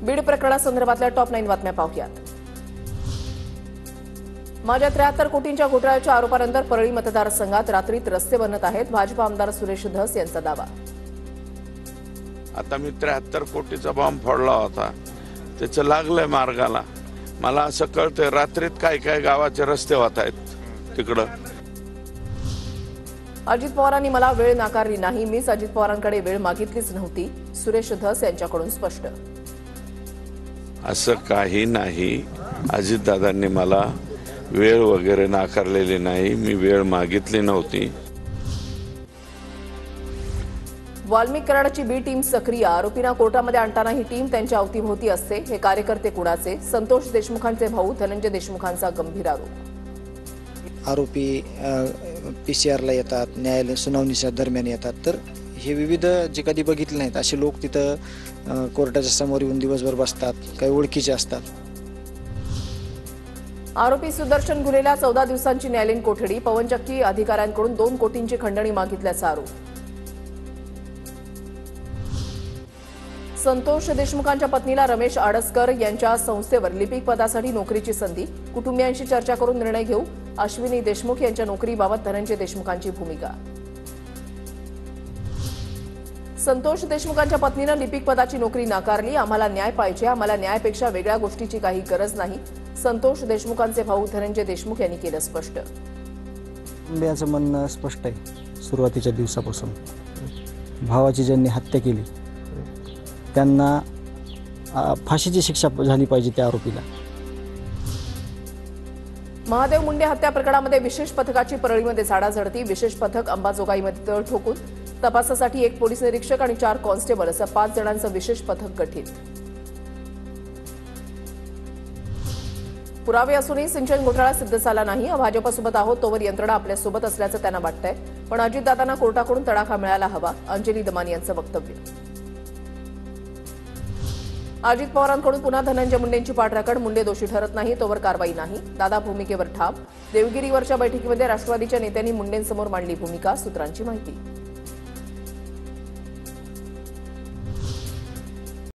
Beed प्रकरणासंदर्भातल्या top 9 बातम्या पाहूयात। माझ्या 73 कोटींच्या घोटाळ्याच्या आरोपानंतर परळी मतदारसंघात रात्रीत रस्ते बनत आहेत। भाजप आमदार सुरेश धस यांचा दावा। आता मी 73 कोटीचा बॉम्ब फोडला होता, त्याचं लागलंय मार्गाला। मला असं कळतंय रात्रीत काय काय गावाचे रस्ते होत आहेत तिकडं। अजित पवारांनी मला वेळ नाकारली नाही, मीच अजित पवारांकडे वेळ मागितलीच नव्हती, सुरेश धस यांच्याकडून स्पष्ट। असं काही नाही, अजितदादांनी मला वेळ वगैरे नाकारलेली नाही, मी वेळ मागितली नव्हती। वाल्मिक कराडाची बी टीम सक्रिय, आरोपींना कोर्टामध्ये आणताना ही टीम त्यांच्या अवतीभोवती असते। हे कार्यकर्ते कुणाचे? संतोष देशमुखांचे भाऊ धनंजय देशमुखांचा गंभीर आरोप। आरोपी पीसीआरला येतात, न्यायालय सुनावणीच्या दरम्यान येतात, तर हे विविध जे कधी बघितले नाहीत असे लोक तिथं कोर्टाच्या समोर येऊन दिवसभर बसतात, काही ओळखीचे असतात। आरोपी सुदर्शन गुन्हेला 14 दिवसांची न्यायालयीन कोठडी, पवन चक्की अधिकाऱ्यांकडून 2 कोटींची खंडणी मागितल्याचा आरोप। संतोष देशमुखांच्या पत्नीला रमेश आडसकर यांच्या संस्थेवर लिपिक पदासाठी नोकरीची संधी, कुटुंबियांशी चर्चा करून निर्णय घेऊ, अश्विनी देशमुख यांच्या नोकरीबाबत धनंजय देशमुखांची भूमिका। संतोष देशमुखांच्या पत्नीनं लिपिक पदाची नोकरी नाकारली, आम्हाला न्याय पाहिजे, आम्हाला न्यायापेक्षा वेगळ्या गोष्टीची काही गरज नाही, संतोष देशमुखांचे भाऊ धनंजय देशमुख यांनी केलं स्पष्ट। कुटुंबियांचं म्हणणं स्पष्ट आहे, सुरुवातीच्या दिवसापासून भावाची ज्यांनी हत्या केली त्यांना फाशीची शिक्षा झाली पाहिजे त्या आरोपीला। महादेव मुंडे हत्या प्रकरणामध्ये विशेष पथकाची परळीमध्ये झाडाझडती, विशेष पथक अंबाजोगाईमध्ये तळ ठोकून, तपासासाठी 1 पोलीस निरीक्षक आणि 4 कॉन्स्टेबल असं 5 जणांचं विशेष पथक गठीत। पुरावे असूनही सिंचन घोटाळा सिद्ध झाला नाही, भाजपसोबत आहोत तोवर यंत्रणा आपल्यासोबत असल्याचं त्यांना वाटतंय, पण अजितदादांना कोर्टाकडून तडाखा मिळायला हवा, अंजली दमानी यांचं वक्तव्य। अजित पवारांकडून पुन्हा धनंजय मुंडेंची पाठराखण, मुंडे दोषी ठरत नाही तोवर कारवाई नाही, दादा भूमिकेवर ठाम। देवगिरीवरच्या बैठकीमध्ये राष्ट्रवादीच्या नेत्यांनी मुंडेंसमोर मांडली भूमिका, सूत्रांची माहिती।